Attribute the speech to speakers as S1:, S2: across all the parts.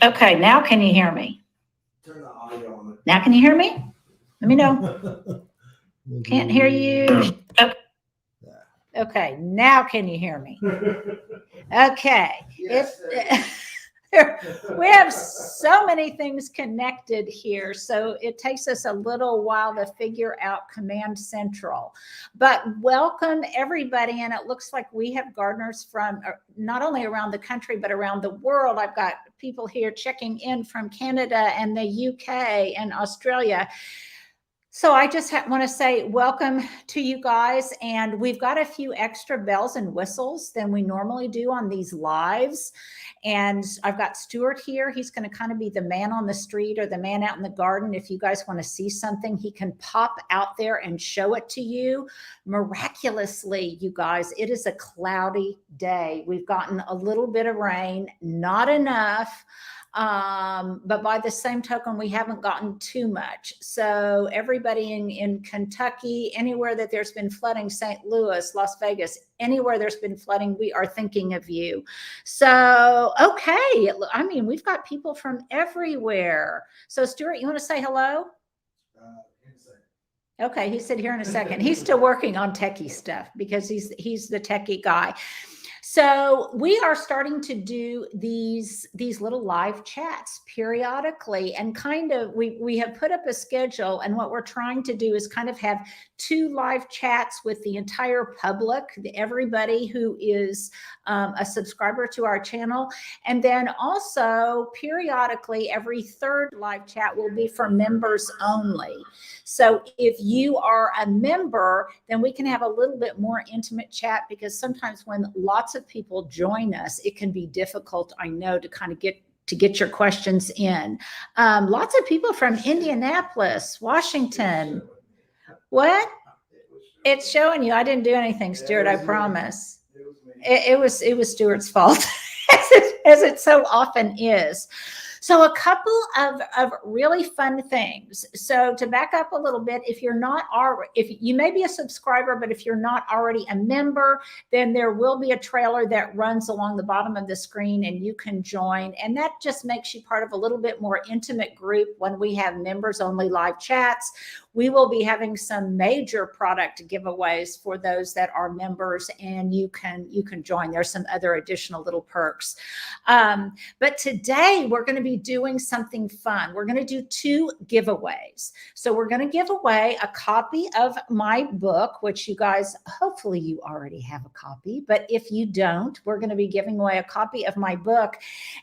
S1: Okay, now can you hear me?
S2: Turn the audio on.
S1: Now can you hear me? Let me know. Can't hear you. Okay, now can you hear me? Okay.
S2: Yes,
S1: We have so many things connected here, so it takes us a little while to figure out Command Central. But welcome everybody, and it looks like we have gardeners from not only around the country but around the world. I've got people here checking in from Canada and the UK and Australia. So I just want to say welcome to you guys, and we've got a few extra bells and whistles than we normally do on these lives. And I've got Stuart here. He's going to kind of be the man on the street or the man out in the garden. If you guys want to see something, he can pop out there and show it to you. Miraculously, you guys, it is a cloudy day. We've gotten a little bit of rain, not enough. But by the same token, we haven't gotten too much. So everybody in Kentucky, anywhere that there's been flooding, St. Louis, Las Vegas, anywhere there's been flooding, we are thinking of you. So, okay. I mean, we've got people from everywhere. So Stuart, you want to say hello? Okay. He said here in a second. He's still working on techie stuff because he's the techie guy. So we are starting to do these little live chats periodically, and kind of we have put up a schedule, and what we're trying to do is kind of have 2 live chats with the entire public, everybody who is a subscriber to our channel. And then also periodically every 3rd live chat will be for members only. So if you are a member, then we can have a little bit more intimate chat, because sometimes when lots of people join us, it can be difficult, I know, to kind of get your questions in. Lots of people from Indianapolis, Washington. What? It's showing you. I didn't do anything, Stuart, I promise. It was Stuart's fault, as it so often is. So a couple of really fun things. So to back up a little bit, if you may be a subscriber, but if you're not already a member, then there will be a trailer that runs along the bottom of the screen and you can join. And that just makes you part of a little bit more intimate group when we have members only live chats. We will be having some major product giveaways for those that are members, and you can join. There's some other additional little perks. But today we're going to be doing something fun. We're going to do 2 giveaways. So we're going to give away a copy of my book, which you guys, hopefully you already have a copy, but if you don't, we're going to be giving away a copy of my book.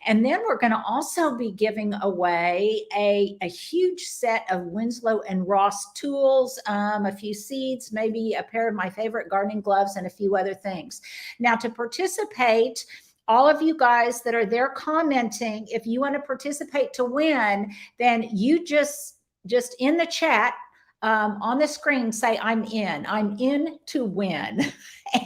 S1: And then we're going to also be giving away a huge set of Winslow and Ross tools, a few seeds, maybe a pair of my favorite gardening gloves, and a few other things. Now, to participate, all of you guys that are there commenting, if you want to participate to win, then you just in the chat on the screen say, I'm in to win.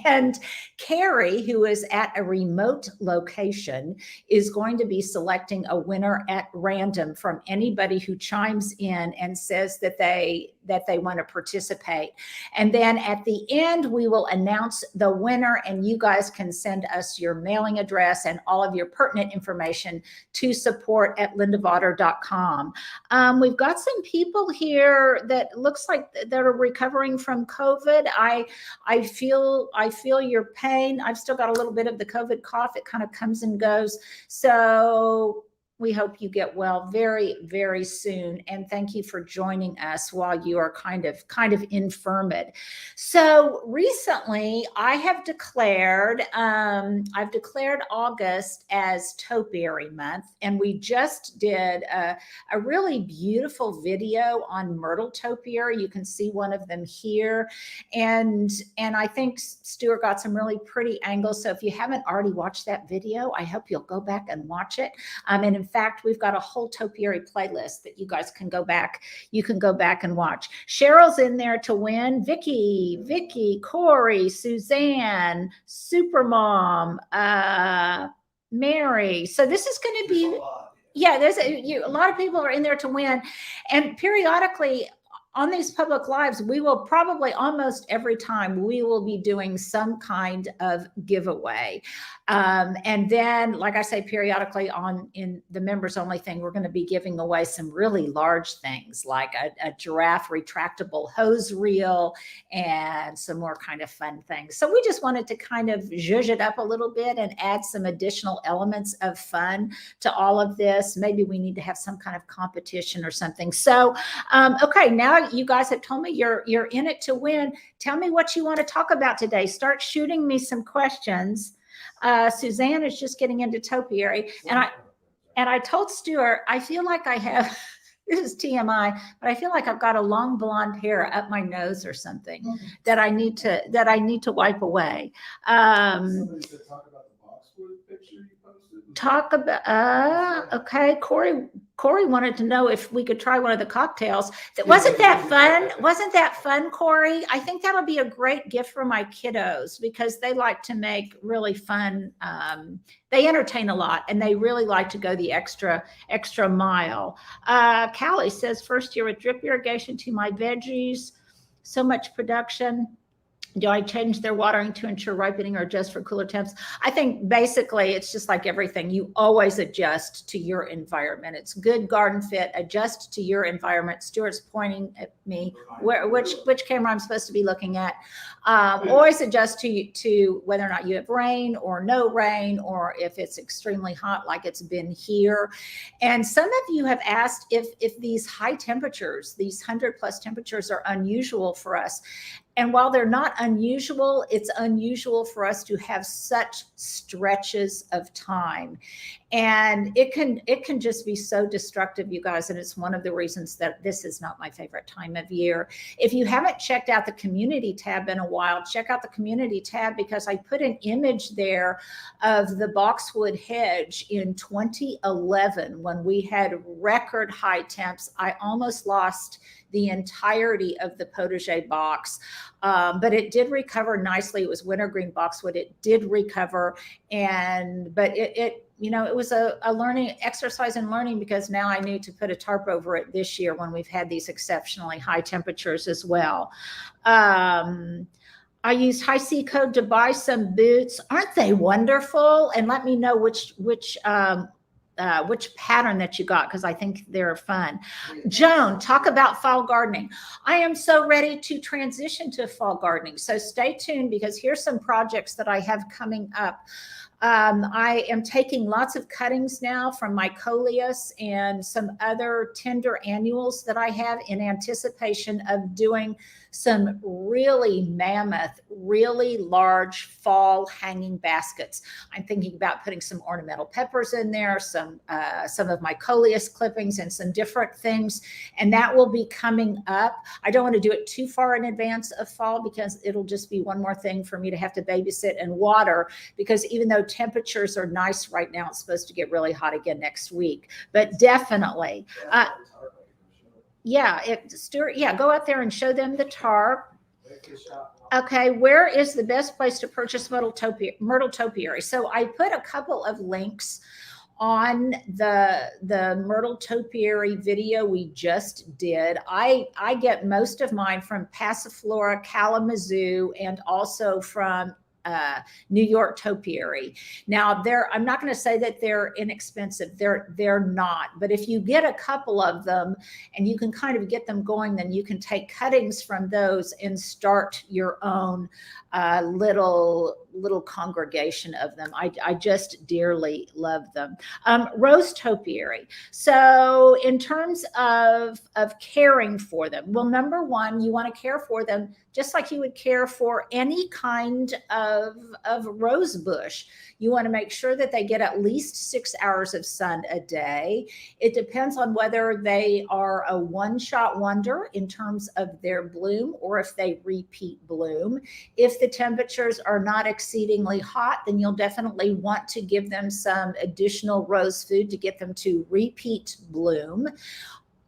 S1: And Carrie, who is at a remote location, is going to be selecting a winner at random from anybody who chimes in and says that they want to participate. And then at the end, we will announce the winner, and you guys can send us your mailing address and all of your pertinent information to support@lindavater.com. We've got some people here that looks like they're recovering from COVID. I feel your pain. I've still got a little bit of the COVID cough. It kind of comes and goes. So we hope you get well very, very soon. And thank you for joining us while you are kind of infirmed. So recently I have declared, August as Topiary month. And we just did a really beautiful video on myrtle topiary. You can see one of them here. And I think Stuart got some really pretty angles. So if you haven't already watched that video, I hope you'll go back and watch it. And in fact, we've got a whole topiary playlist that you guys can go back. You can go back and watch. Cheryl's in there to win. Vicky, Corey, Suzanne, Supermom, Mary. So this is going to be, yeah, there's a lot of people are in there to win. And periodically on these public lives, we will probably almost every time we will be doing some kind of giveaway. And then, like I say, periodically in the members only thing, we're going to be giving away some really large things like a giraffe retractable hose reel and some more kind of fun things. So we just wanted to kind of zhuzh it up a little bit and add some additional elements of fun to all of this. Maybe we need to have some kind of competition or something. So, okay, now you guys have told me you're in it to win. Tell me what you want to talk about today. Start shooting me some questions. Suzanne is just getting into topiary, and I told Stuart, I feel like I have, this is TMI, but I feel like I've got a long blonde hair up my nose or something that I need to wipe away.
S2: Somebody said talk about the boxwood picture you posted.
S1: Talk about, okay, Corey wanted to know if we could try one of the cocktails. Wasn't that fun? Wasn't that fun, Corey? I think that'll be a great gift for my kiddos because they like to make really fun. They entertain a lot and they really like to go the extra mile. Callie says, first year with drip irrigation to my veggies, so much production. Do I change their watering to ensure ripening or adjust for cooler temps? I think basically it's just like everything. You always adjust to your environment. It's good garden fit. Adjust to your environment. Stuart's pointing at me. Which camera I'm supposed to be looking at. Always adjust to whether or not you have rain or no rain, or if it's extremely hot like it's been here. And some of you have asked if these high temperatures, these 100+ temperatures, are unusual for us. And while they're not unusual, it's unusual for us to have such stretches of time. And it can just be so destructive, you guys. And it's one of the reasons that this is not my favorite time of year. If you haven't checked out the community tab in a while, check out the community tab because I put an image there of the boxwood hedge in 2011 when we had record high temps. I almost lost the entirety of the potager box, but it did recover nicely. It was wintergreen boxwood. It did recover, but it was a learning exercise in learning because now I need to put a tarp over it this year when we've had these exceptionally high temperatures as well. I used High C Code to buy some boots. Aren't they wonderful? And let me know which pattern that you got, because I think they're fun. Joan, talk about fall gardening. I am so ready to transition to fall gardening. So stay tuned because here's some projects that I have coming up. I am taking lots of cuttings now from my coleus and some other tender annuals that I have in anticipation of doing some really mammoth, really large fall hanging baskets. I'm thinking about putting some ornamental peppers in there, some of my coleus clippings and some different things. And that will be coming up. I don't want to do it too far in advance of fall because it'll just be one more thing for me to have to babysit and water, because even though temperatures are nice right now, it's supposed to get really hot again next week. But definitely, Stuart, go out there and show them the tarp. Okay, where is the best place to purchase myrtle topiary? So I put a couple of links on the myrtle topiary video we just did. I get most of mine from Passiflora, Kalamazoo, and also from New York topiary. Now I'm not going to say that they're inexpensive. They're not, but if you get a couple of them and you can kind of get them going, then you can take cuttings from those and start your own little congregation of them. I just dearly love them. Rose topiary. So in terms of caring for them, well, number one, you want to care for them just like you would care for any kind of rose bush. You want to make sure that they get at least 6 hours of sun a day. It depends on whether they are a one-shot wonder in terms of their bloom or if they repeat bloom. If the temperatures are not exceedingly hot, then you'll definitely want to give them some additional rose food to get them to repeat bloom.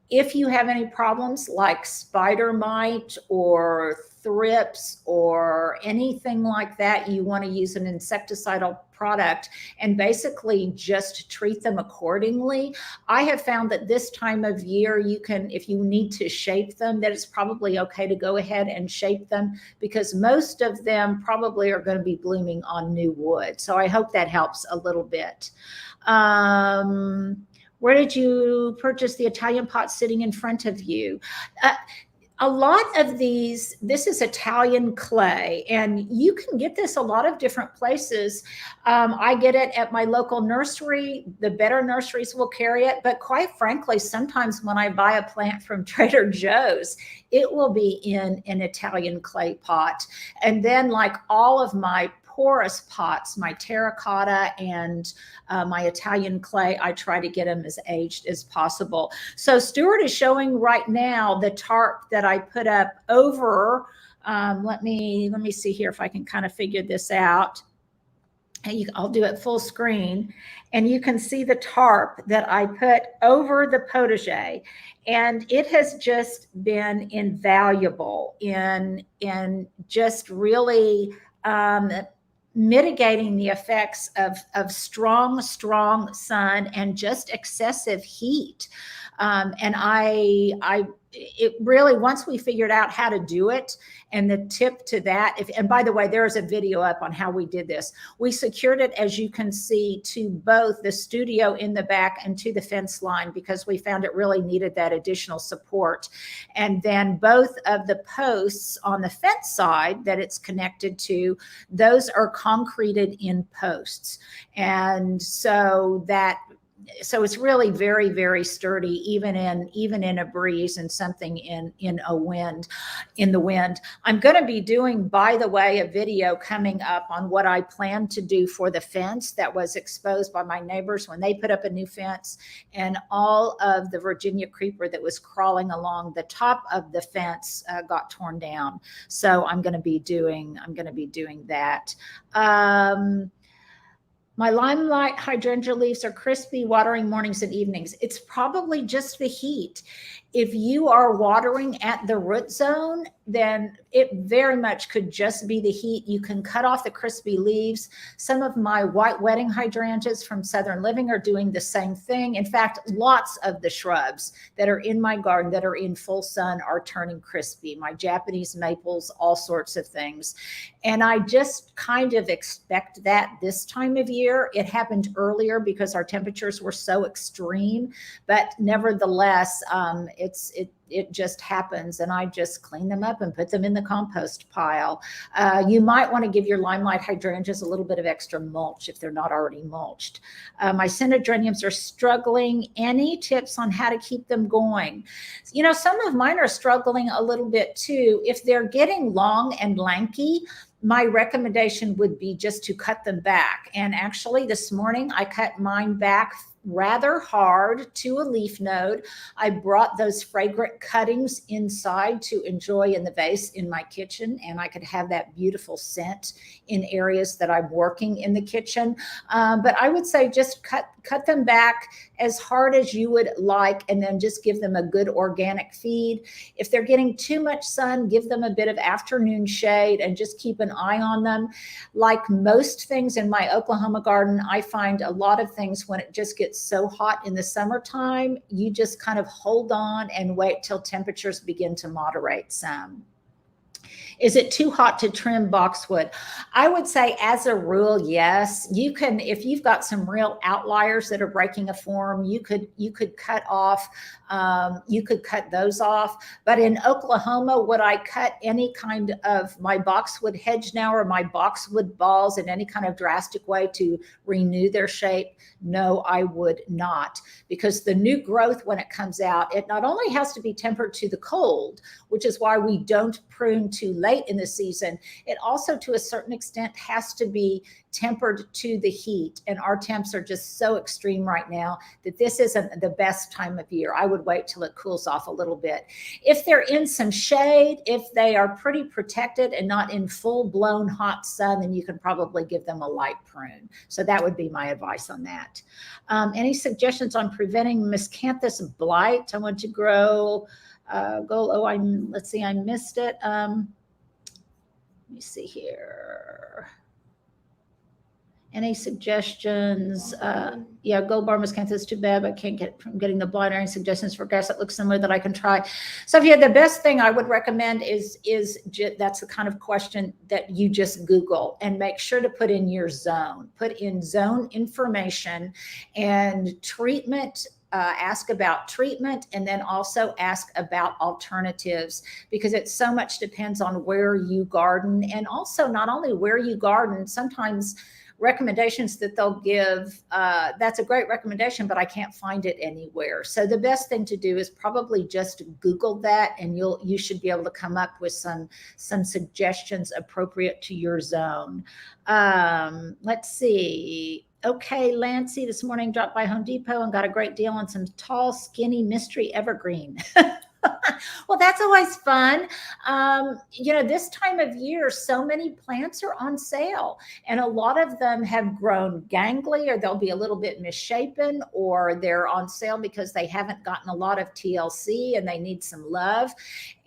S1: If you have any problems like spider mite or thrips or anything like that, you want to use an insecticidal product and basically just treat them accordingly. I have found that this time of year, you can, if you need to shape them, that it's probably okay to go ahead and shape them, because most of them probably are going to be blooming on new wood. So I hope that helps a little bit. Where did you purchase the Italian pot sitting in front of you? A lot of these, this is Italian clay, and you can get this a lot of different places. I get it at my local nursery. The better nurseries will carry it, but quite frankly, sometimes when I buy a plant from Trader Joe's, it will be in an Italian clay pot. And then like all of my porous pots, my terracotta and my Italian clay, I try to get them as aged as possible. So Stuart is showing right now the tarp that I put up over, let me see here if I can kind of figure this out. I'll do it full screen, and you can see the tarp that I put over the potager, and it has just been invaluable in just really mitigating the effects of strong sun and just excessive heat. And it really, once we figured out how to do it, and the tip to that, and by the way, there is a video up on how we did this. We secured it, as you can see, to both the studio in the back and to the fence line, because we found it really needed that additional support. And then both of the posts on the fence side that it's connected to, those are concreted in posts. And so it's really very, very sturdy, even in a breeze and something in the wind. I'm going to be doing, by the way, a video coming up on what I plan to do for the fence that was exposed by my neighbors when they put up a new fence, and all of the Virginia creeper that was crawling along the top of the fence got torn down. So I'm going to be doing that. My limelight hydrangea leaves are crispy, watering mornings and evenings. It's probably just the heat. If you are watering at the root zone, then it very much could just be the heat. You can cut off the crispy leaves. Some of my white wedding hydrangeas from Southern Living are doing the same thing. In fact, lots of the shrubs that are in my garden that are in full sun are turning crispy. My Japanese maples, all sorts of things. And I just kind of expect that this time of year. It happened earlier because our temperatures were so extreme, but nevertheless, it just happens, and I just clean them up and put them in the compost pile. You might want to give your limelight hydrangeas a little bit of extra mulch if they're not already mulched. My Cinedreniums are struggling. Any tips on how to keep them going? You know, some of mine are struggling a little bit too. If they're getting long and lanky, my recommendation would be just to cut them back. And actually this morning I cut mine back rather hard to a leaf node. I brought those fragrant cuttings inside to enjoy in the vase in my kitchen, and I could have that beautiful scent in areas that I'm working in the kitchen. But I would say just cut them back as hard as you would like, and then just give them a good organic feed. If they're getting too much sun, give them a bit of afternoon shade and just keep an eye on them. Like most things in my Oklahoma garden, I find a lot of things when it just gets so hot in the summertime, you just kind of hold on and wait till temperatures begin to moderate some. Is it too hot to trim boxwood? I would say as a rule, yes. You can, if you've got some real outliers that are breaking a form, you could cut off, you could cut those off. But in Oklahoma, would I cut any kind of my boxwood hedge now or my boxwood balls in any kind of drastic way to renew their shape? No, I would not, because the new growth, when it comes out, it not only has to be tempered to the cold, which is why we don't prune too late in the season, it also to a certain extent has to be tempered to the heat. And our temps are just so extreme right now that this isn't the best time of year. I would wait till it cools off a little bit. If they're in some shade, if they are pretty protected and not in full-blown hot sun, then you can probably give them a light prune. So that would be my advice on that. Any suggestions on preventing miscanthus blight? I want to grow let's see, I missed it. Let me see here. Any suggestions? Yeah, gold bar miscanthus is too bad, but I can't get from getting the blight. Any suggestions for grass that looks similar that I can try? So yeah, the best thing I would recommend is that's the kind of question that you just Google and make sure to put in your zone. Put in zone information and treatment. Ask about treatment, and then also ask about alternatives, because it so much depends on where you garden, and also not only where you garden, sometimes recommendations that they'll give, that's a great recommendation, but I can't find it anywhere. So the best thing to do is probably just Google that, and you should be able to come up with some suggestions appropriate to your zone. Let's see. Okay, Lancy, this morning dropped by Home Depot and got a great deal on some tall, skinny mystery evergreen. Well, that's always fun. This time of year, so many plants are on sale, and a lot of them have grown gangly, or they'll be a little bit misshapen, or they're on sale because they haven't gotten a lot of TLC and they need some love.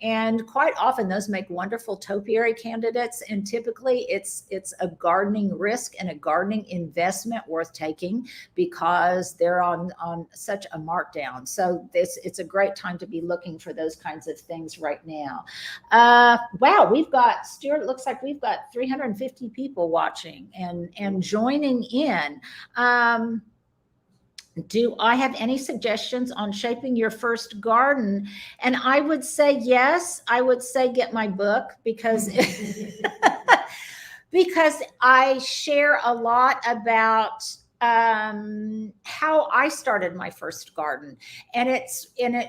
S1: And quite often those make wonderful topiary candidates. And typically it's a gardening risk and a gardening investment worth taking, because they're on such a markdown. So it's a great time to be looking for those kinds of things right now. Wow, we've got, Stuart, it looks like we've got 350 people watching and joining in. Do I have any suggestions on shaping your first garden? And I would say yes. I would say get my book, because because I share a lot about how I started my first garden. And it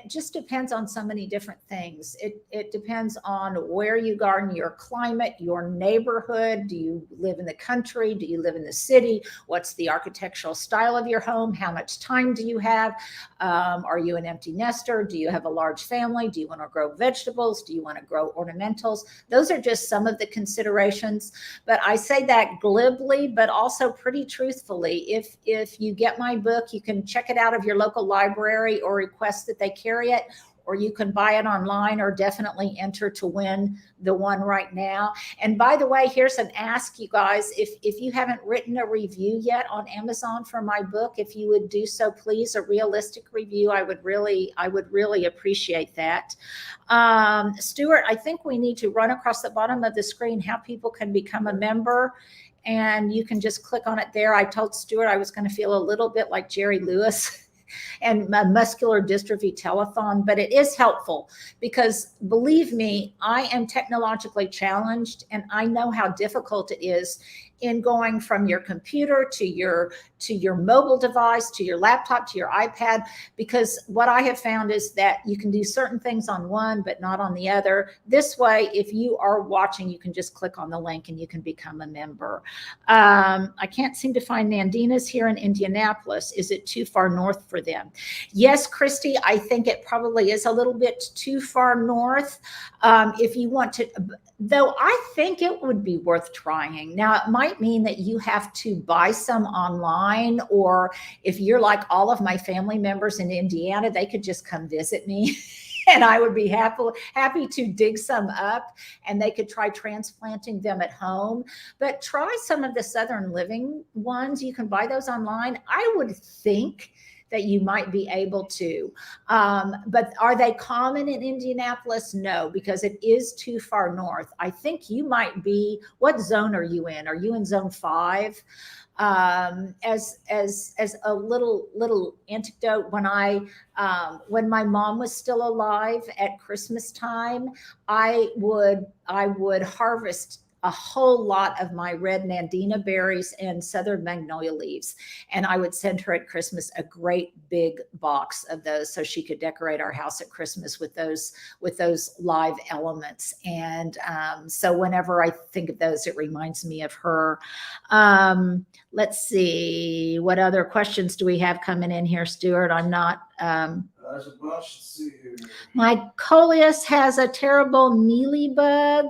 S1: just depends on so many different things. It depends on where you garden, your climate, your neighborhood. Do you live in the country? Do you live in the city? What's the architectural style of your home? How much time do you have? Are you an empty nester? Do you have a large family? Do you want to grow vegetables? Do you want to grow ornamentals? Those are just some of the considerations. But I say that glibly, but also pretty truthfully. If you get my book, you can check it out of your local library or request that they carry it, or you can buy it online, or definitely enter to win the one right now. And by the way, here's an ask, you guys. If you haven't written a review yet on Amazon for my book, if you would do so, please, a realistic review. I would really appreciate that. Stuart, I think we need to run across the bottom of the screen how people can become a member. And you can just click on it there. I told Stuart I was going to feel a little bit like Jerry Lewis and my muscular dystrophy telethon, but it is helpful, because believe me, I am technologically challenged, and I know how difficult it is in going from your computer to your mobile device, to your laptop, to your iPad, because what I have found is that you can do certain things on one, but not on the other. This way, if you are watching, you can just click on the link and you can become a member. I can't seem to find Nandina's here in Indianapolis. Is it too far north for them? Yes, Christy, I think it probably is a little bit too far north. If you want to, though, I think it would be worth trying. Now, it might mean that you have to buy some online, or if you're like all of my family members in Indiana, they could just come visit me. And I would be happy to dig some up, and they could try transplanting them at home. But try some of the Southern Living ones. You can buy those online. I would think that you might be able to. But are they common in Indianapolis? No, because it is too far north. I think you might be, what zone are you in? Are you in zone 5? As a little anecdote, when my mom was still alive at Christmas time, I would harvest a whole lot of my red nandina berries and southern magnolia leaves. And I would send her at Christmas a great big box of those so she could decorate our house at Christmas with those live elements. And so whenever I think of those, it reminds me of her. Let's see, what other questions do we have coming in here, Stuart? I'm not.
S2: There's a bunch. Let's see here.
S1: My coleus has a terrible mealybug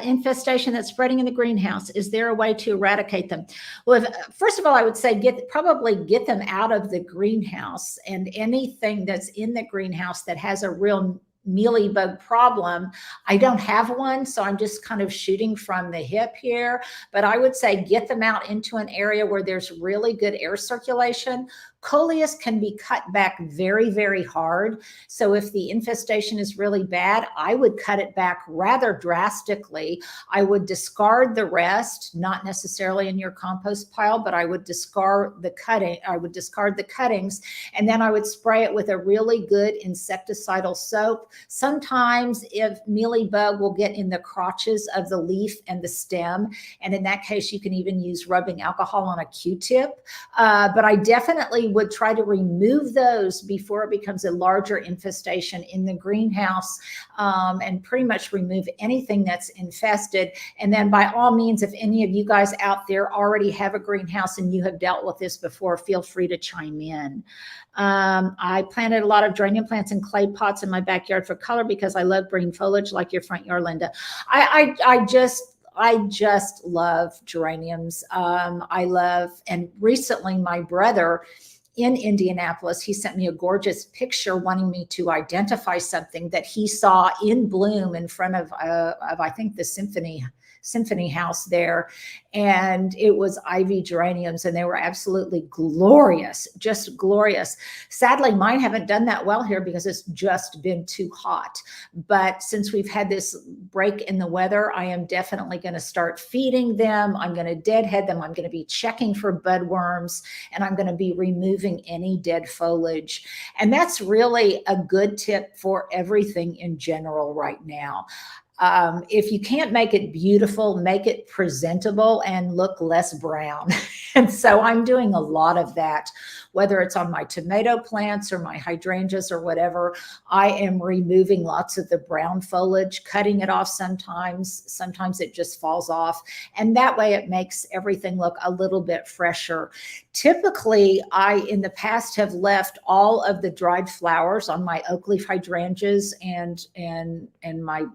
S1: infestation that's spreading in the greenhouse. Is there a way to eradicate them? Well, first of all, I would say probably get them out of the greenhouse, and anything that's in the greenhouse that has a real mealybug problem. I don't have one, so I'm just kind of shooting from the hip here, but I would say get them out into an area where there's really good air circulation. Coleus can be cut back very, very hard. So if the infestation is really bad, I would cut it back rather drastically. I would discard the rest, not necessarily in your compost pile, but I would discard the cutting. I would discard the cuttings, and then I would spray it with a really good insecticidal soap. Sometimes if mealybug will get in the crotches of the leaf and the stem, and in that case, you can even use rubbing alcohol on a Q-tip. But I definitely would try to remove those before it becomes a larger infestation in the greenhouse, and pretty much remove anything that's infested. And then by all means, if any of you guys out there already have a greenhouse and you have dealt with this before, feel free to chime in. I planted a lot of geranium plants in clay pots in my backyard for color because I love green foliage like your front yard, Linda. I just love geraniums. And recently my brother in Indianapolis, he sent me a gorgeous picture wanting me to identify something that he saw in bloom in front of I think the Symphony House there. And it was ivy geraniums, and they were absolutely glorious, just glorious. Sadly, mine haven't done that well here because it's just been too hot. But since we've had this break in the weather, I am definitely going to start feeding them. I'm going to deadhead them. I'm going to be checking for bud worms, and I'm going to be removing any dead foliage. And that's really a good tip for everything in general right now. If you can't make it beautiful, make it presentable and look less brown. And so I'm doing a lot of that, whether it's on my tomato plants or my hydrangeas or whatever. I am removing lots of the brown foliage, cutting it off sometimes it just falls off. And that way it makes everything look a little bit fresher. Typically, I in the past have left all of the dried flowers on my oak leaf hydrangeas and my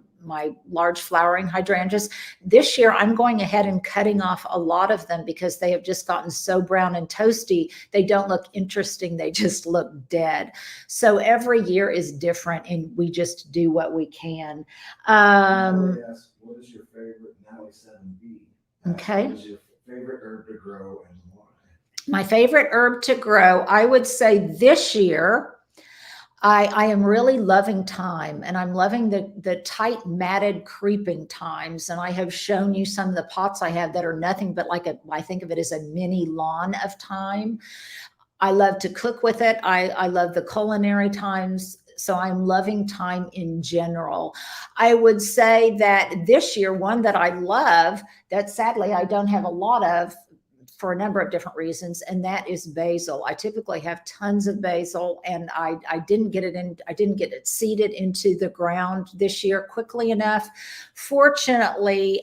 S1: large flowering hydrangeas. This year, I'm going ahead and cutting off a lot of them because they have just gotten so brown and toasty. They don't look interesting. They just look dead. So every year is different, and we just do what we can.
S2: What is your favorite, Natalie 7B?
S1: Okay.
S2: What is your favorite herb to grow and why?
S1: My favorite herb to grow, I would say this year, I am really loving thyme, and I'm loving the tight, matted, creeping thymes. And I have shown you some of the pots I have that are nothing but I think of it as a mini lawn of thyme. I love to cook with it. I love the culinary thymes. So I'm loving thyme in general. I would say that this year, one that I love that sadly I don't have a lot of, for a number of different reasons, and that is basil. I typically have tons of basil, and I didn't get it seeded into the ground this year quickly enough. Fortunately,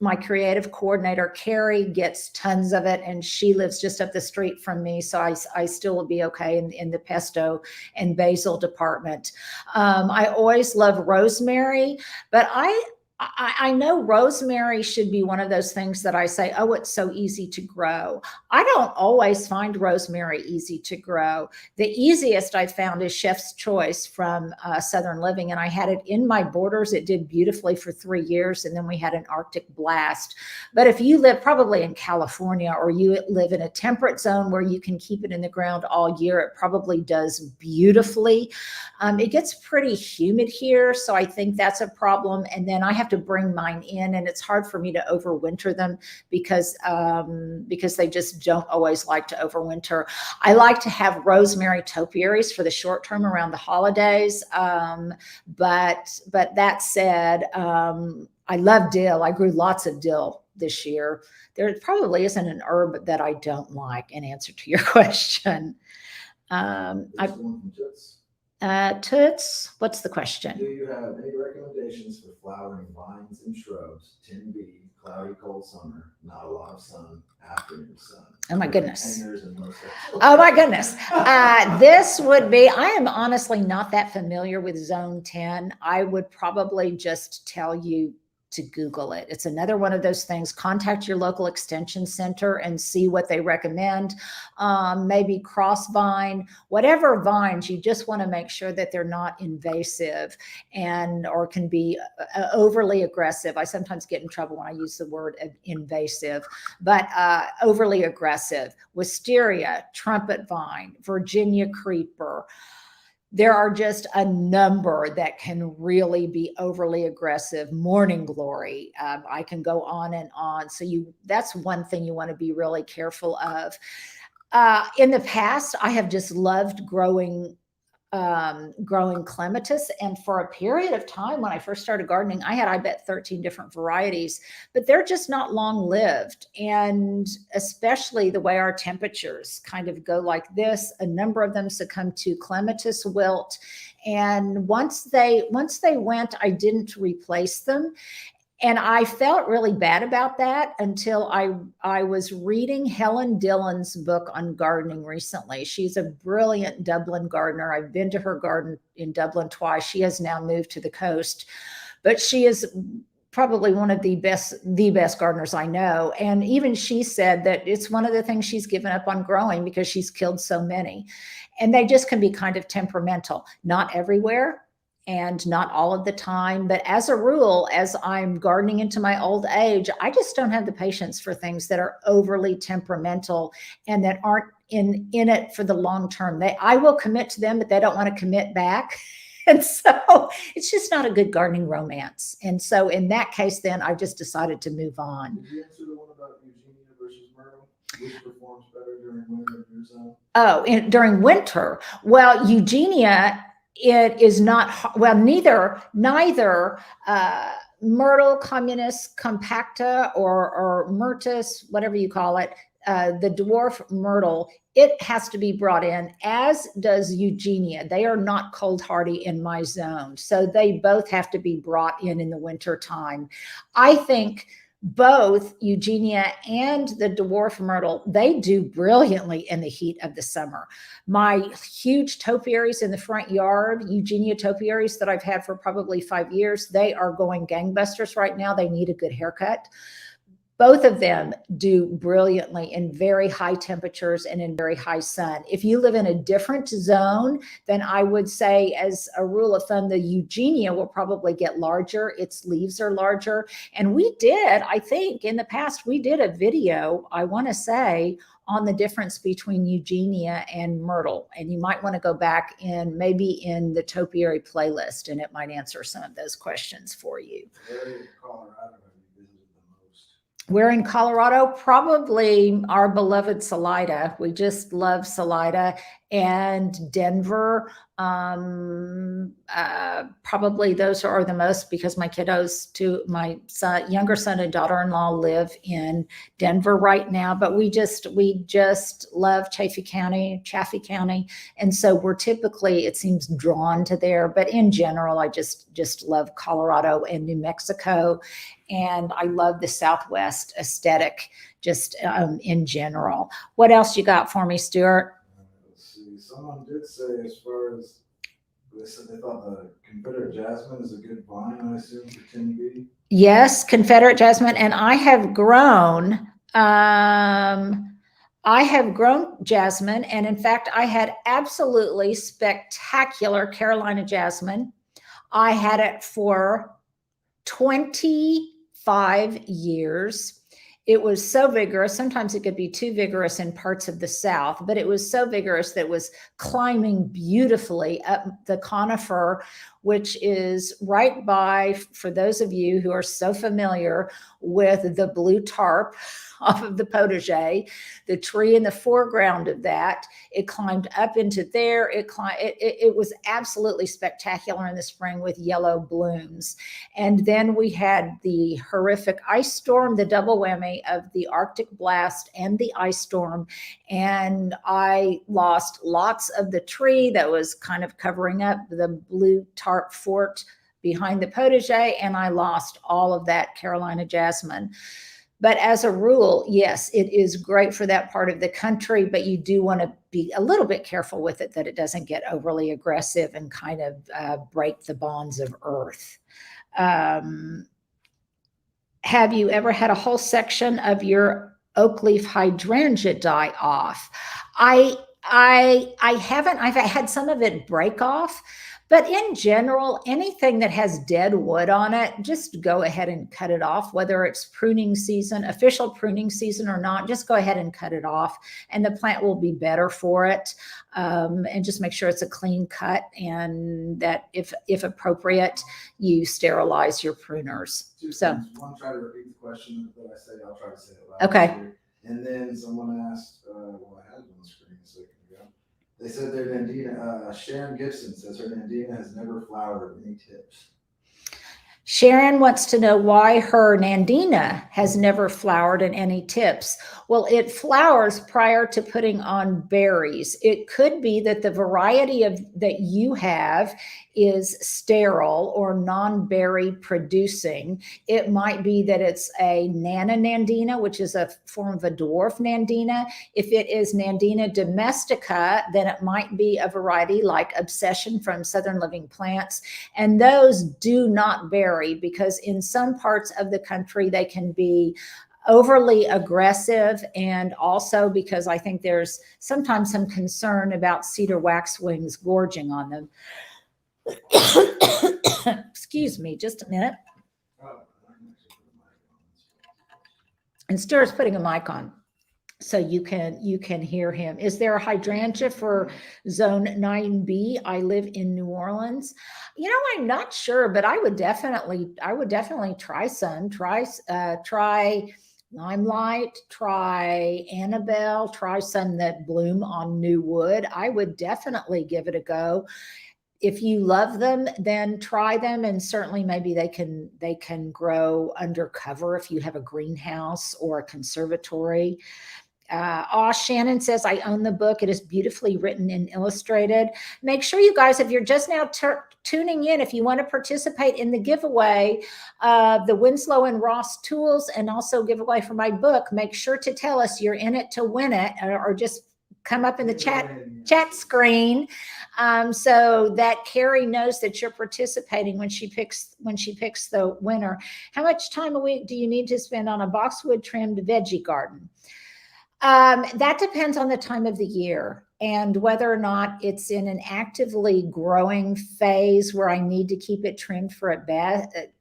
S1: my creative coordinator, Carrie, gets tons of it, and she lives just up the street from me. So I still will be okay in the pesto and basil department. I always love rosemary, but I know rosemary should be one of those things that I say, oh, it's so easy to grow. I don't always find rosemary easy to grow. The easiest I found is Chef's Choice from Southern Living, and I had it in my borders. It did beautifully for 3 years, and then we had an Arctic blast. But if you live probably in California, or you live in a temperate zone where you can keep it in the ground all year, it probably does beautifully. It gets pretty humid here, so I think that's a problem. And then I have to bring mine in, and it's hard for me to overwinter them because they just don't always like to overwinter. I like to have rosemary topiaries for the short term around the holidays. But that said, I love dill. I grew lots of dill this year. There probably isn't an herb that I don't like, in answer to your question.
S2: There's one from Toots.
S1: Toots, what's the
S2: Do
S1: question?
S2: you have any recommendations for flowering vines and shrubs? 10B, cloudy, cold summer, not a lot of sun, afternoon sun.
S1: Oh my goodness.
S2: Hangers and most
S1: Oh my goodness. This would be, I am honestly not that familiar with zone 10. I would probably just tell you to Google it. It's another one of those things. Contact your local extension center and see what they recommend. Maybe cross vine, whatever vines, you just want to make sure that they're not invasive and or can be overly aggressive. I sometimes get in trouble when I use the word invasive, but overly aggressive. Wisteria, trumpet vine, Virginia creeper. There are just a number that can really be overly aggressive. Morning glory. I can go on and on. So that's one thing you want to be really careful of. In the past, I have just loved growing clematis. And for a period of time when I first started gardening, I had, I bet, 13 different varieties, but they're just not long lived. And especially the way our temperatures kind of go like this, a number of them succumb to clematis wilt. And once they went, I didn't replace them. And I felt really bad about that until I was reading Helen Dillon's book on gardening recently. She's a brilliant Dublin gardener. I've been to her garden in Dublin twice. She has now moved to the coast, but she is probably one of the best gardeners I know. And even she said that it's one of the things she's given up on growing because she's killed so many. And they just can be kind of temperamental, not everywhere and not all of the time. But as a rule, as I'm gardening into my old age, I just don't have the patience for things that are overly temperamental and that aren't in it for the long term. I will commit to them, but they don't want to commit back. And so it's just not a good gardening romance. And so in that case, then I just decided to move on.
S2: Did you answer the one about Eugenia versus Myrtle? Which performs better during winter in your zone?
S1: Oh, during winter. Well, Eugenia, it is not, well, neither Myrtle communis compacta or Myrtus, whatever you call it, the dwarf myrtle, it has to be brought in, as does Eugenia. They are not cold hardy in my zone. So they both have to be brought in the winter time. I think both Eugenia and the dwarf myrtle, they do brilliantly in the heat of the summer. My huge topiaries in the front yard, Eugenia topiaries that I've had for probably 5 years, they are going gangbusters right now. They need a good haircut. Both of them do brilliantly in very high temperatures and in very high sun. If you live in a different zone, then I would say, as a rule of thumb, the Eugenia will probably get larger. Its leaves are larger. And we did, I think in the past, we did a video, I want to say, on the difference between Eugenia and Myrtle. And you might want to go back in maybe in the topiary playlist, and it might answer some of those questions for you. We're in Colorado, probably our beloved Salida. We just love Salida, and Denver. Probably those are the most, because my kiddos, my younger son and daughter-in-law live in Denver right now. But we just love Chaffee County, and so we're typically, it seems, drawn to there. But in general, I just love Colorado and New Mexico. And I love the Southwest aesthetic just in general. What else you got for me, Stuart?
S2: Let's see. Someone did say, as far as they said, they thought the Confederate jasmine is a good vine, I assume, for 10B.
S1: Yes, Confederate jasmine. And I have grown jasmine. And in fact, I had absolutely spectacular Carolina jasmine. I had it for 25 years. It was so vigorous. Sometimes it could be too vigorous in parts of the South, but it was so vigorous that it was climbing beautifully up the conifer which is right by, for those of you who are so familiar with the blue tarp off of the potager, the tree in the foreground of that, it climbed up into there. It was absolutely spectacular in the spring with yellow blooms. And then we had the horrific ice storm, the double whammy of the Arctic blast and the ice storm. And I lost lots of the tree that was kind of covering up the blue tarp fort behind the potager, and I lost all of that Carolina jasmine. But as a rule, yes, it is great for that part of the country, but you do want to be a little bit careful with it that it doesn't get overly aggressive and kind of break the bonds of earth. Have you ever had a whole section of your oak leaf hydrangea die off? I haven't. I've had some of it break off. But in general, anything that has dead wood on it, just go ahead and cut it off, whether it's pruning season, official pruning season or not, just go ahead and cut it off and the plant will be better for it. And just make sure it's a clean cut and that if appropriate, you sterilize your pruners. So
S2: one, try to repeat the question that I said, I'll try to say it loud.
S1: Okay.
S2: And then someone asked, well, I had it on the screen a second ago. They said their Nandina, Sharon Gibson says her Nandina has never flowered. Any tips?
S1: Sharon wants to know why her Nandina has never flowered and any tips. Well, it flowers prior to putting on berries. It could be that the variety that you have is sterile or non-berry producing. It might be that it's a Nana Nandina, which is a form of a dwarf Nandina. If it is Nandina domestica, then it might be a variety like Obsession from Southern Living Plants. And those do not berry because in some parts of the country, they can be overly aggressive, and also because I think there's sometimes some concern about cedar waxwings gorging on them. Excuse me, just a minute. And Stur's putting a mic on so you can hear him. Is there a hydrangea for zone 9B? I live in New Orleans. You know, I'm not sure, but I would definitely try some. Try Limelight, try Annabelle, try some that bloom on new wood. I would definitely give it a go. If you love them, then try them, and certainly maybe they can grow under cover if you have a greenhouse or a conservatory. Shannon says, I own the book. It is beautifully written and illustrated. Make sure you guys, if you're just now tuning in, if you want to participate in the giveaway of the Winslow and Ross tools and also giveaway for my book, make sure to tell us you're in it to win it, or just come up in the chat screen so that Carrie knows that you're participating when she picks the winner. How much time a week do you need to spend on a boxwood trimmed veggie garden? That depends on the time of the year and whether or not it's in an actively growing phase where I need to keep it trimmed for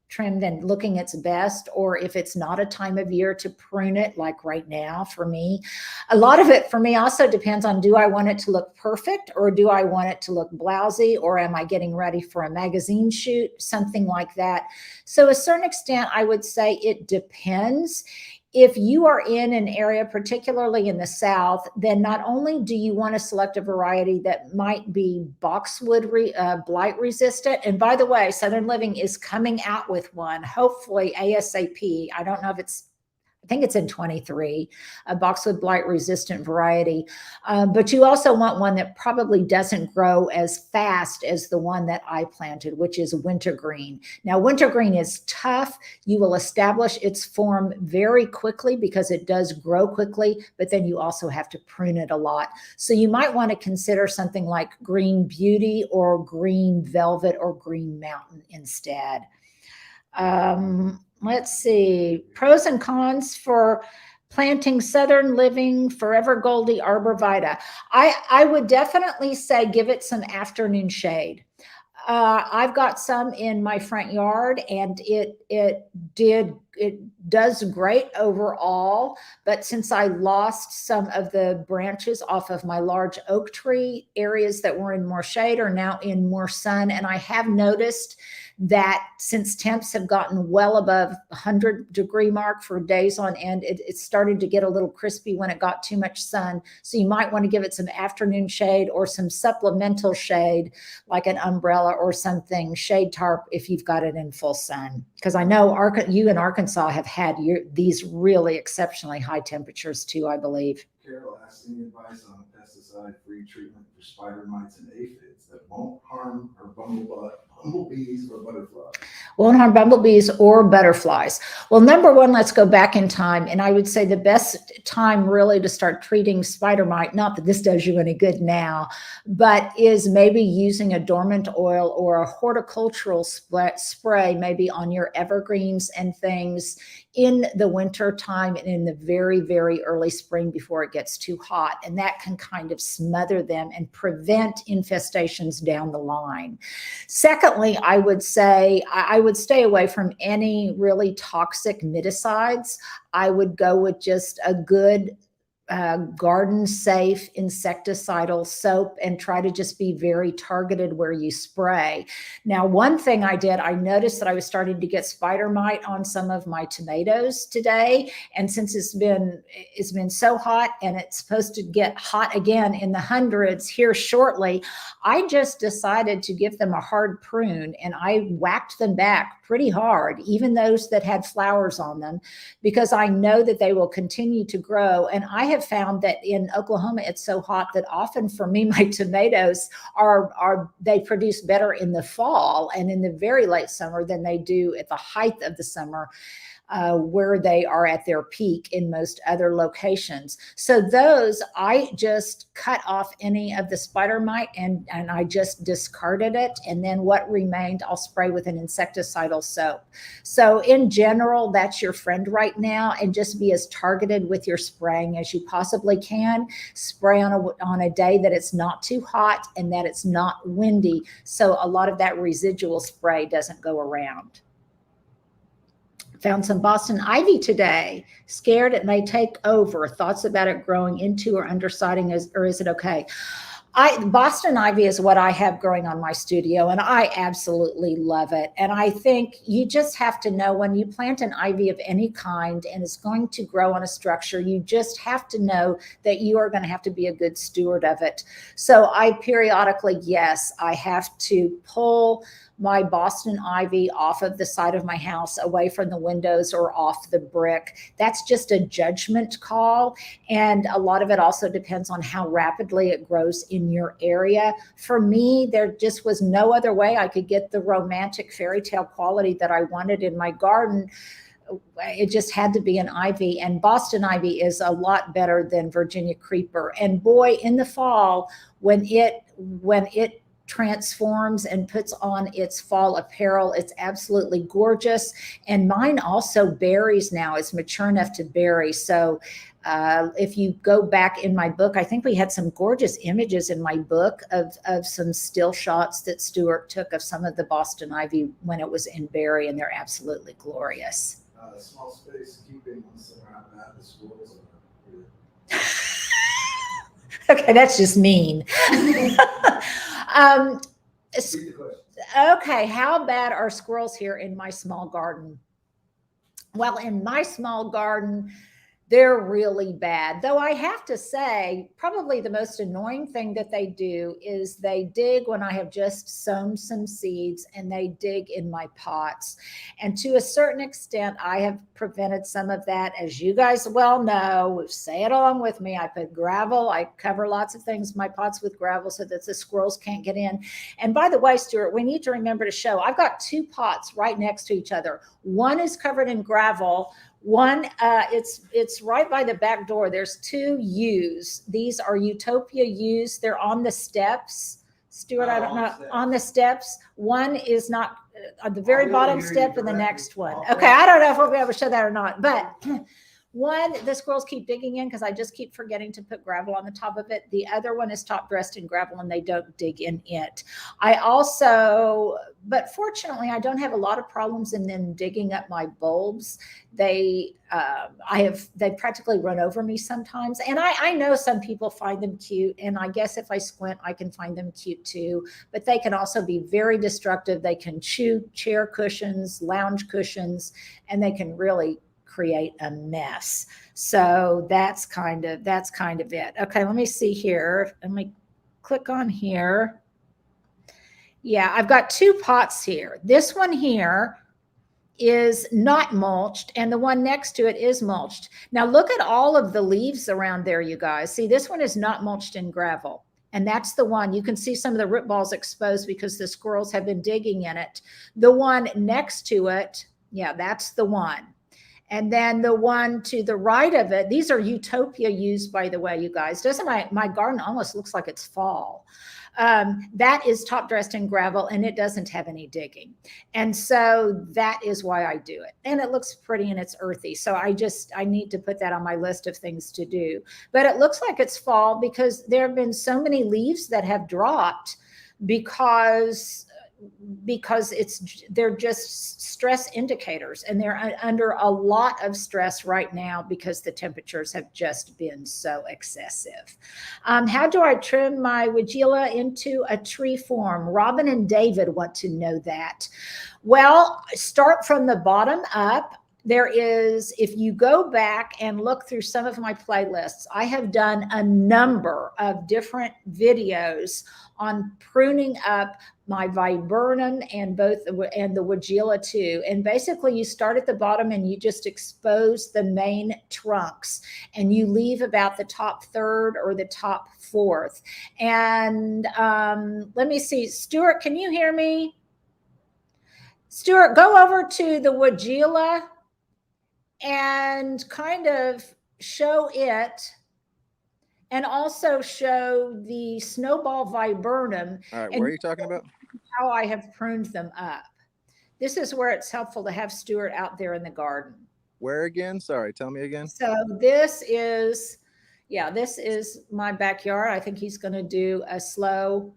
S1: trimmed and looking its best, or if it's not a time of year to prune it, like right now for me. A lot of it for me also depends on, do I want it to look perfect or do I want it to look blousy, or am I getting ready for a magazine shoot, something like that. So to a certain extent, I would say it depends. If you are in an area, particularly in the South, then not only do you want to select a variety that might be boxwood blight resistant. And by the way, Southern Living is coming out with one, hopefully ASAP. I don't know if I think it's in 23, a boxwood blight resistant variety. But you also want one that probably doesn't grow as fast as the one that I planted, which is wintergreen. Now, wintergreen is tough. You will establish its form very quickly because it does grow quickly, but then you also have to prune it a lot. So you might want to consider something like Green Beauty or Green Velvet or Green Mountain instead. Let's see, pros and cons for planting Southern Living Forever Goldie Arborvitae. I would definitely say give it some afternoon shade. I've got some in my front yard, and it did it does great overall, but since I lost some of the branches off of my large oak tree, areas that were in more shade are now in more sun. And I have noticed that since temps have gotten well above 100-degree mark for days on end, it started to get a little crispy when it got too much sun. So you might want to give it some afternoon shade or some supplemental shade, like an umbrella or something, shade tarp, if you've got it in full sun. Because I know you in Arkansas have had these really exceptionally high temperatures too, I believe.
S2: Carol asked any advice on a pesticide-free treatment for spider mites and aphids that won't harm our bumblebees or butterflies?
S1: Won't harm bumblebees or butterflies. Well, number one, let's go back in time. And I would say the best time really to start treating spider mite, not that this does you any good now, but is maybe using a dormant oil or a horticultural spray, maybe on your evergreens and things in the winter time and in the very, very early spring before it gets too hot. And that can kind of smother them and prevent infestations down the line. Secondly, I would say I would stay away from any really toxic miticides. I would go with just a good garden safe insecticidal soap and try to just be very targeted where you spray. Now, one thing I did, I noticed that I was starting to get spider mite on some of my tomatoes today. And since it's been so hot and it's supposed to get hot again in the hundreds here shortly, I just decided to give them a hard prune and I whacked them back pretty hard, even those that had flowers on them, because I know that they will continue to grow. And I have found that in Oklahoma, it's so hot that often for me, my tomatoes they produce better in the fall and in the very late summer than they do at the height of the summer, where they are at their peak in most other locations. So those, I just cut off any of the spider mite and I just discarded it. And then what remained, I'll spray with an insecticidal soap. So in general, that's your friend right now, and just be as targeted with your spraying as you possibly can. Spray on a day that it's not too hot and that it's not windy. So a lot of that residual spray doesn't go around. Found some Boston ivy today. Scared it may take over. Thoughts about it growing into or undersiding, or is it okay? Boston ivy is what I have growing on my studio, and I absolutely love it. And I think you just have to know when you plant an ivy of any kind and it's going to grow on a structure, you just have to know that you are going to have to be a good steward of it. So I periodically, yes, I have to pull my Boston ivy off of the side of my house, away from the windows or off the brick. That's just a judgment call. And a lot of it also depends on how rapidly it grows in your area. For me, there just was no other way I could get the romantic fairy tale quality that I wanted in my garden. It just had to be an ivy, and Boston ivy is a lot better than Virginia creeper. And boy, in the fall, when it transforms and puts on its fall apparel, it's absolutely gorgeous. And mine also berries now. It's mature enough to berry. So if you go back in my book, I think we had some gorgeous images in my book of some still shots that Stuart took of some of the Boston ivy when it was in berry, and they're absolutely glorious.
S2: Small space keeping once around that, the schools are
S1: Okay, that's just mean. Okay, how bad are squirrels here in my small garden? Well, in my small garden, they're really bad. Though I have to say, probably the most annoying thing that they do is they dig when I have just sown some seeds, and they dig in my pots. And to a certain extent, I have prevented some of that. As you guys well know, say it along with me, I put gravel, I cover lots of things, my pots with gravel so that the squirrels can't get in. And by the way, Stuart, we need to remember to show, I've got two pots right next to each other. One is covered in gravel. One, it's right by the back door. There's two U's. These are Utopia U's. They're on the steps. Stuart, I don't know, on the steps. One is not on the very bottom step, and the next one. Okay, I don't know if we'll be able to show that or not, but One, the squirrels keep digging in because I just keep forgetting to put gravel on the top of it. The other one is top dressed in gravel and they don't dig in it. I also, but fortunately, I don't have a lot of problems in them digging up my bulbs. They practically run over me sometimes. And I know some people find them cute. And I guess if I squint, I can find them cute too. But they can also be very destructive. They can chew chair cushions, lounge cushions, and they can really create a mess. So that's kind of it. Okay, let me see here. Let me click on here. Yeah, I've got two pots here. This one here is not mulched and the one next to it is mulched. Now look at all of the leaves around there, you guys. See, this one is not mulched in gravel. And that's the one. You can see some of the root balls exposed because the squirrels have been digging in it. The one next to it, yeah, that's the one. And then the one to the right of it, these are Utopia used, by the way, you guys. Doesn't my garden almost looks like it's fall? That is top dressed in gravel and it doesn't have any digging. And so that is why I do it. And it looks pretty and it's earthy. So I need to put that on my list of things to do. But it looks like it's fall because there have been so many leaves that have dropped because they're just stress indicators and they're under a lot of stress right now because the temperatures have just been so excessive. How do I trim my Weigela into a tree form? Robin and David want to know that. Well, start from the bottom up. There is, if you go back and look through some of my playlists, I have done a number of different videos on pruning up my viburnum and the Weigela too. And basically you start at the bottom and you just expose the main trunks and you leave about the top third or the top fourth. And let me see, Stuart, can you hear me? Stuart, go over to the Weigela and kind of show it and also show the snowball viburnum.
S3: All right, where are you talking about?
S1: How I have pruned them up. This is where it's helpful to have Stuart out there in the garden.
S3: Where again? Sorry, tell me again.
S1: So this is my backyard. I think he's going to do a slow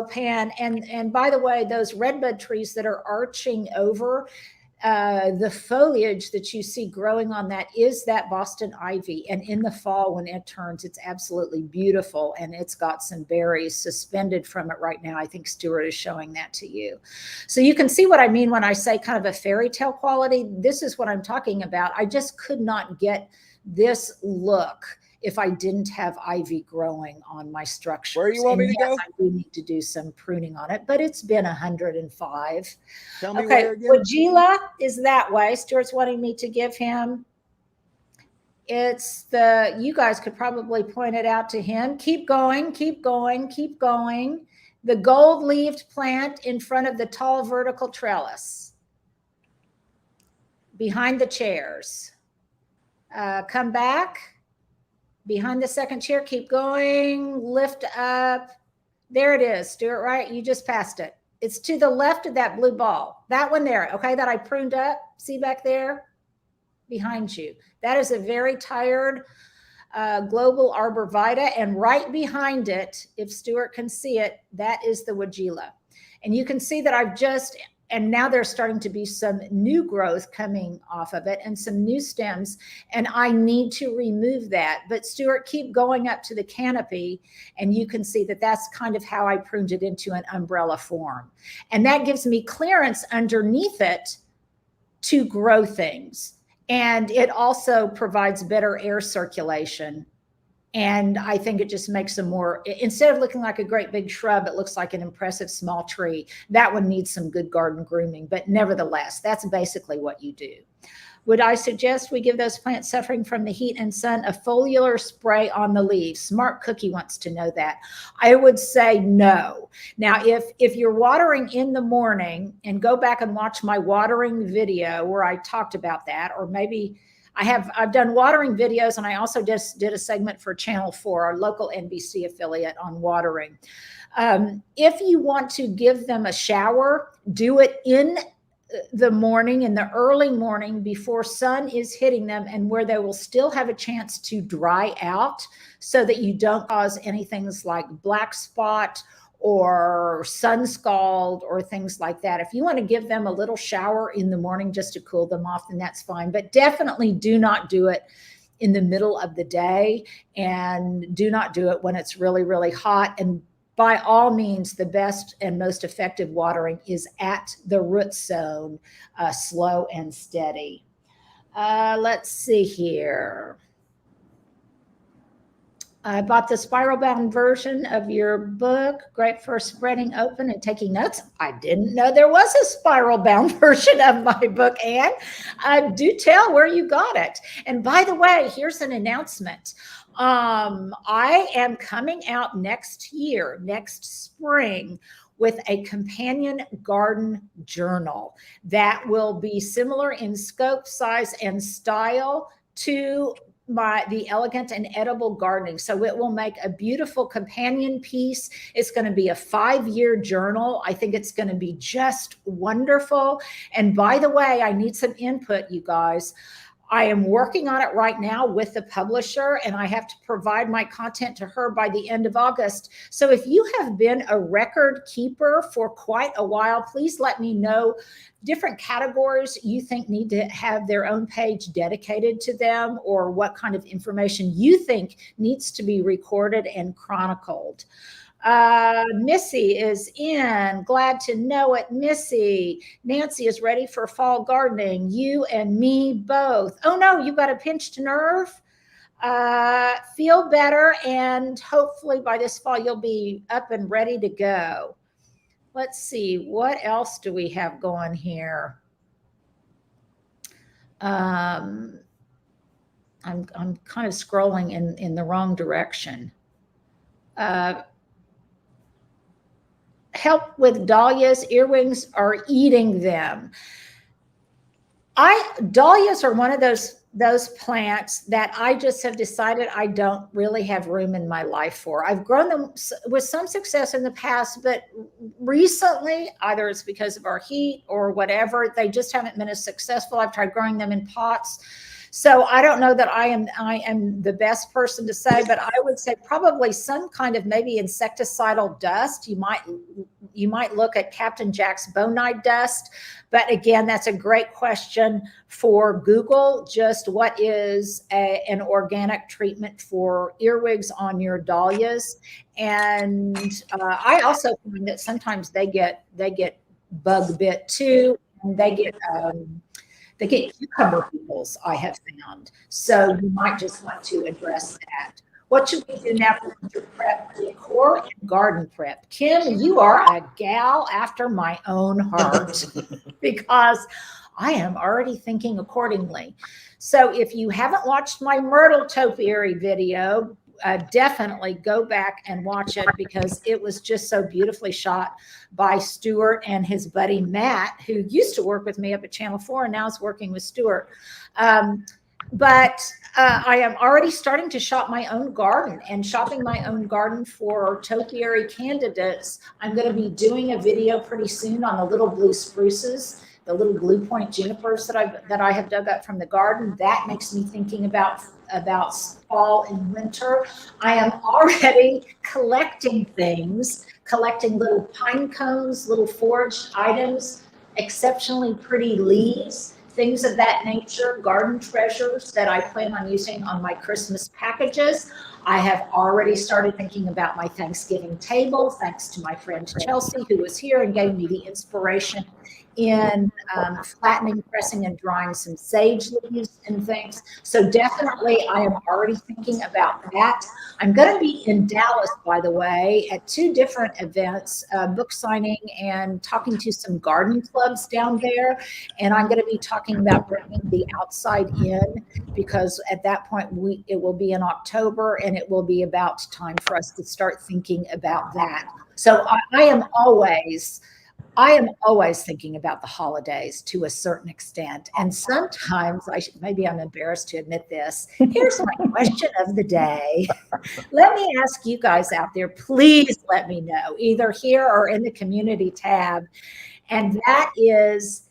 S1: pan. And by the way, those redbud trees that are arching over, the foliage that you see growing on that is that Boston ivy. And in the fall, when it turns, it's absolutely beautiful. And it's got some berries suspended from it right now. I think Stuart is showing that to you. So you can see what I mean when I say kind of a fairy tale quality. This is what I'm talking about. I just could not get this look if I didn't have ivy growing on my structure.
S3: Where you want me to go?
S1: I do need to do some pruning on it, but it's been 105.
S3: Tell me
S1: okay,
S3: where again?
S1: Weigela is that way. Stuart's wanting me to give him. It's you guys could probably point it out to him. Keep going, keep going, keep going. The gold-leaved plant in front of the tall vertical trellis. Behind the chairs. Come back. Behind the second chair, keep going, lift up. There it is, Stuart, right? You just passed it. It's to the left of that blue ball. That one there, okay, that I pruned up. See back there? Behind you. That is a very tired global arborvitae. And right behind it, if Stuart can see it, that is the Weigela. And you can see that and now there's starting to be some new growth coming off of it and some new stems. And I need to remove that. But Stuart, keep going up to the canopy and you can see that that's kind of how I pruned it into an umbrella form. And that gives me clearance underneath it to grow things. And it also provides better air circulation. And I think it just makes them more, instead of looking like a great big shrub, it looks like an impressive small tree. That one needs some good garden grooming, but nevertheless, that's basically what you do. Would I suggest we give those plants suffering from the heat and sun a foliar spray on the leaves? Smart Cookie wants to know that. I would say no. Now, if you're watering in the morning, and go back and watch my watering video where I talked about that, or maybe I've done watering videos, and I also just did a segment for Channel 4, our local NBC affiliate, on watering. If you want to give them a shower, do it in the morning, in the early morning before sun is hitting them, and where they will still have a chance to dry out so that you don't cause anything like black spot or sun scald or things like that. If you want to give them a little shower in the morning just to cool them off, then that's fine. But definitely do not do it in the middle of the day, and do not do it when it's really, really hot. And by all means, the best and most effective watering is at the root zone, slow and steady. Let's see here. I bought the spiral bound version of your book. Great for spreading open and taking notes. I didn't know there was a spiral bound version of my book, Anne. Do tell where you got it. And by the way, here's an announcement. I am coming out next year, next spring, with a companion garden journal that will be similar in scope, size, and style to the Elegant and Edible Gardening. So it will make a beautiful companion piece. It's going to be a 5-year journal. I think it's going to be just wonderful. And by the way, I need some input, you guys. I am working on it right now with the publisher, and I have to provide my content to her by the end of August. So if you have been a record keeper for quite a while, please let me know different categories you think need to have their own page dedicated to them, or what kind of information you think needs to be recorded and chronicled. Missy is in. Glad to know it, Missy. Nancy is ready for fall gardening. You and me both. Oh no, you got a pinched nerve. Feel better, and hopefully by this fall you'll be up and ready to go. Let's see, what else do we have going here? I'm kind of scrolling in the wrong direction. Help with dahlias. Earwigs are eating them. Dahlias are one of those plants that I just have decided I don't really have room in my life for. I've grown them with some success in the past, but recently, either it's because of our heat or whatever, they just haven't been as successful. I've tried growing them in pots. So I don't know that I am the best person to say, but I would say probably some kind of maybe insecticidal dust. You might look at Captain Jack's bonite dust, but again, that's a great question for Google. Just what is an organic treatment for earwigs on your dahlias? And I also find that sometimes they get bug bit too, and they get cucumber beetles, I have found. So you might just want to address that. What should we do now for winter prep, decor, and garden prep? Kim, you are a gal after my own heart because I am already thinking accordingly. So if you haven't watched my myrtle topiary video, definitely go back and watch it, because it was just so beautifully shot by Stuart and his buddy Matt, who used to work with me up at Channel 4 and now is working with Stuart. But I am already starting to shop my own garden, and shopping my own garden for topiary candidates. I'm going to be doing a video pretty soon on the little blue spruces, the little blue point junipers that I have dug up from the garden. That makes me thinking about fall and winter. I am already collecting things, collecting little pine cones, little foraged items, exceptionally pretty leaves, things of that nature, garden treasures that I plan on using on my Christmas packages. I have already started thinking about my Thanksgiving table, thanks to my friend Chelsea, who was here and gave me the inspiration in flattening, pressing, and drying some sage leaves and things. So definitely I am already thinking about that. I'm going to be in Dallas, by the way, at 2 different events, book signing and talking to some garden clubs down there. And I'm going to be talking about bringing the outside in, because at that point it will be in October, and it will be about time for us to start thinking about that. So I am always thinking about the holidays to a certain extent. And sometimes maybe I'm embarrassed to admit this. Here's my question of the day. Let me ask you guys out there, please let me know, either here or in the community tab. And that is,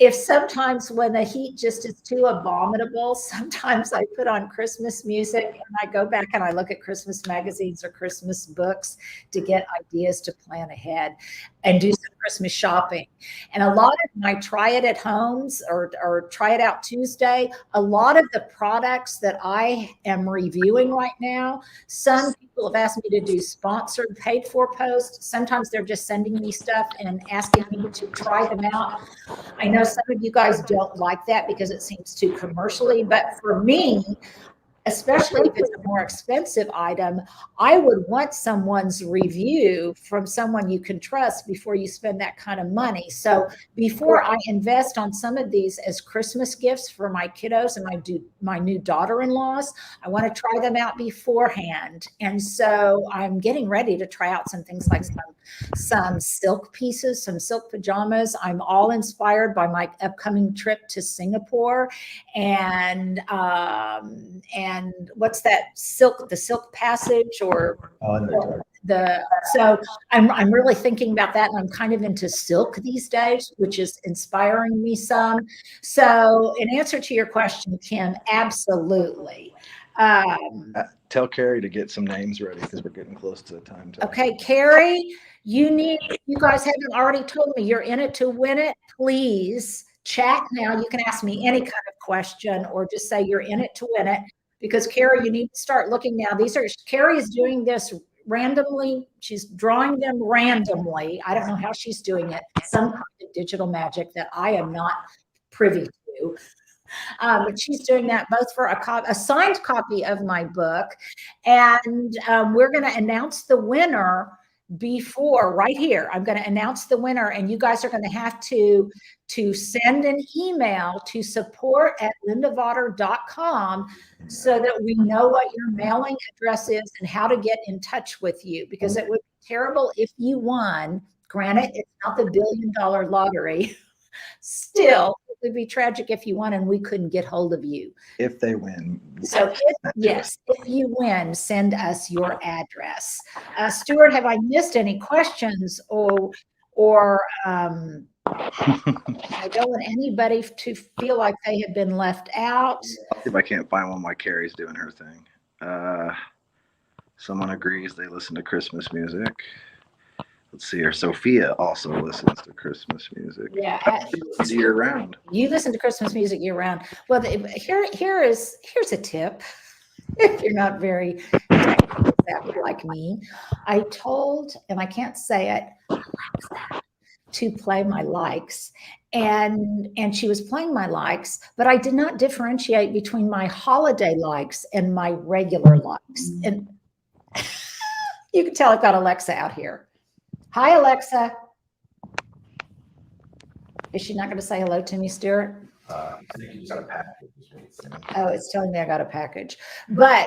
S1: if sometimes when the heat just is too abominable, sometimes I put on Christmas music and I go back and I look at Christmas magazines or Christmas books to get ideas to plan ahead and do some Christmas shopping. And a lot of my try it at homes or try it out Tuesday, a lot of the products that I am reviewing right now, some people have asked me to do sponsored paid for posts. Sometimes they're just sending me stuff and asking me to try them out. I know some of you guys don't like that because it seems too commercially, but for me, especially if it's a more expensive item, I would want someone's review from someone you can trust before you spend that kind of money. So before I invest on some of these as Christmas gifts for my kiddos and my new daughter-in-laws, I want to try them out beforehand. And so I'm getting ready to try out some things like some silk pieces, some silk pajamas. I'm all inspired by my upcoming trip to Singapore and what's that the silk passage or so I'm really thinking about that, and I'm kind of into silk these days, which is inspiring me some. So in answer to your question, Kim, absolutely.
S3: Tell Carrie to get some names ready because we're getting close to the time.
S1: Okay, Carrie, you guys haven't already told me you're in it to win it. Please chat now. You can ask me any kind of question or just say you're in it to win it. Because Carrie, you need to start looking now. Carrie is doing this randomly. She's drawing them randomly. I don't know how she's doing it. Some kind of digital magic that I am not privy to. But she's doing that both for a signed copy of my book. And we're going to announce the winner right here. I'm going to announce the winner, and you guys are going to have to send an email to support@lindavater.com so that we know what your mailing address is and how to get in touch with you, because it would be terrible if you won. Granted, it's not the $1 billion lottery. Still, it would be tragic if you won and we couldn't get hold of you.
S3: If they win.
S1: So if you win, send us your address. Stuart, have I missed any questions or I don't want anybody to feel like they have been left out.
S3: I'll see if I can't find one while Carrie's doing her thing. Someone agrees they listen to Christmas music. Let's see here. Sophia also listens to Christmas music.
S1: Yeah,
S3: year round.
S1: You listen to Christmas music year round. Well, here's a tip. If you're not very savvy like me, I told, and I can't say it, Alexa, to play my likes, and she was playing my likes, but I did not differentiate between my holiday likes and my regular likes. And you can tell I've got Alexa out here. Hi, Alexa. Is she not going to say hello to me, Stuart?
S2: I think you just got a package.
S1: Oh, it's telling me I got a package. But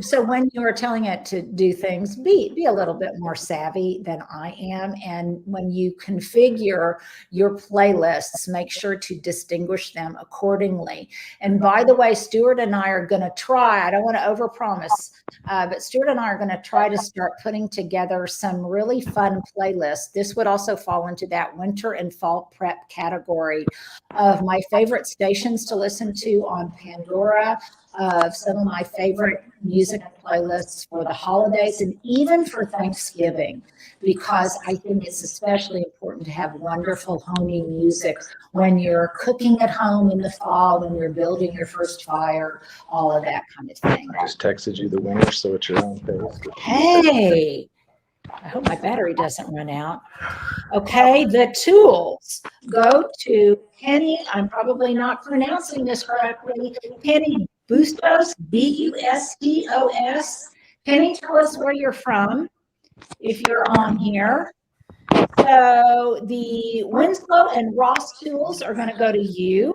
S1: so when you're telling it to do things, be a little bit more savvy than I am. And when you configure your playlists, make sure to distinguish them accordingly. And by the way, Stuart and I are going to try, I don't want to overpromise, but Stuart and I are going to try to start putting together some really fun playlists. This would also fall into that winter and fall prep category of my favorite stations to listen to on Pandora, of some of my favorite music playlists for the holidays and even for Thanksgiving, because I think it's especially important to have wonderful homey music when you're cooking at home in the fall, when you're building your first fire, all of that kind of thing.
S3: I just texted you the winner, so it's your own pace.
S1: Hey, I hope my battery doesn't run out. Okay, the tools. Go to Penny, I'm probably not pronouncing this correctly, Penny Bustos, Bustos. Penny, tell us where you're from if you're on here. So the Winslow and Ross tools are going to go to you.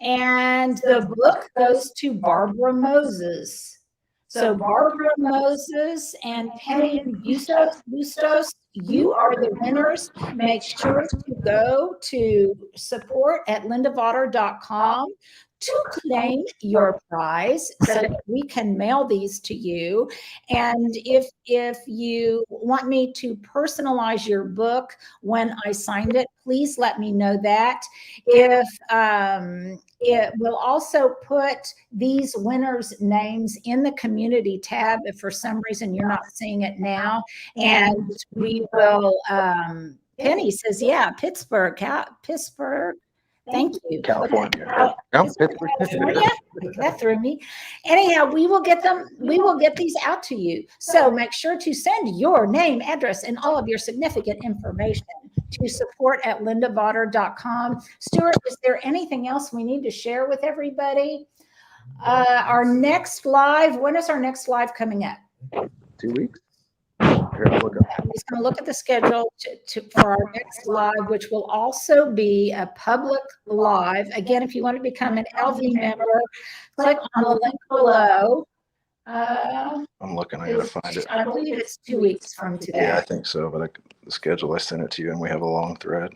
S1: And the book goes to Barbara Moses. So Barbara Moses and Penny Bustos, you are the winners. Make sure to go to support@lindavater.com to claim your prize so that we can mail these to you. And if you want me to personalize your book when I signed it, please let me know that. If it will also put these winners' names in the community tab if for some reason you're not seeing it now. And we will, Penny says, yeah, Pittsburgh. Thank you.
S3: California.
S1: Oh, California? That threw me. Anyhow, we will get them. We will get these out to you. So make sure to send your name, address, and all of your significant information to support@lindavater.com. Stuart, is there anything else we need to share with everybody? Our next live, when is our next live coming up?
S3: 2 weeks. Here, I'll look up.
S1: He's going to look at the schedule for our next live, which will also be a public live. Again, if you want to become an LV member, click on the link below.
S3: I'm looking. I gotta find it.
S1: I believe it's 2 weeks from today.
S3: Yeah, I think so. But the schedule, I sent it to you, and we have a long thread.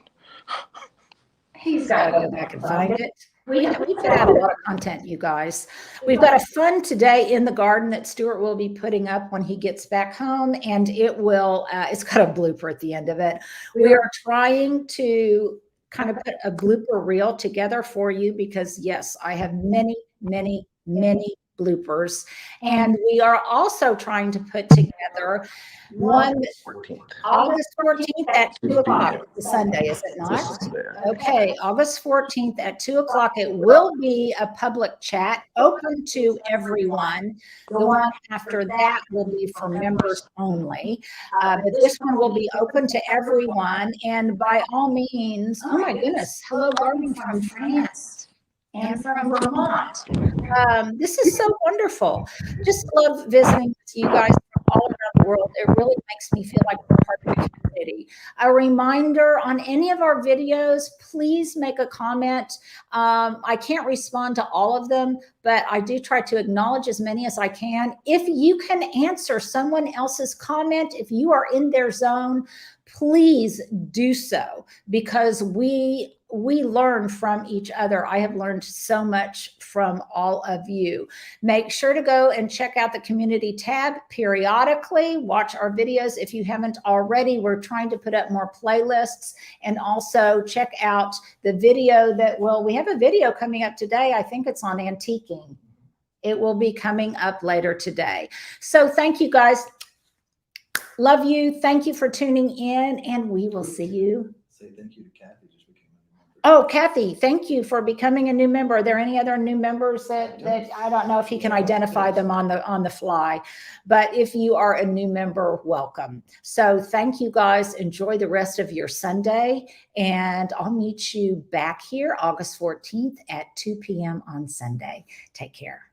S1: He's got to go back and find it. We put out a lot of content, you guys. We've got a fun today in the garden that Stuart will be putting up when he gets back home, and it will, it's got a blooper at the end of it. We are trying to kind of put a blooper reel together for you because, yes, I have many, many, many bloopers. And we are also trying to put together one August 14th at 2 o'clock. It's a Sunday, is it not? Okay, August 14th at 2 o'clock. It will be a public chat open to everyone. The one after that will be for members only. But this one will be open to everyone. And by all means, oh my goodness, hello, gardening from France and from Vermont. This is so wonderful. Just love visiting with you guys from all around the world. It really makes me feel like we're part of the community. A reminder on any of our videos, please make a comment. I can't respond to all of them, but I do try to acknowledge as many as I can. If you can answer someone else's comment, if you are in their zone, please do so because we learn from each other. I have learned so much from all of you. Make sure to go and check out the community tab periodically. Watch our videos if you haven't already. We're trying to put up more playlists, and also check out the video that we have a video coming up today. I think it's on antiquing. It will be coming up later today. So thank you guys. Love you. Thank you for tuning in, and we will see you.
S2: Say thank you to Kathy.
S1: Oh, Kathy, thank you for becoming a new member. Are there any other new members that I don't know if he can identify them on the fly, but if you are a new member, welcome. So thank you guys. Enjoy the rest of your Sunday, and I'll meet you back here August 14th at 2 p.m. on Sunday. Take care.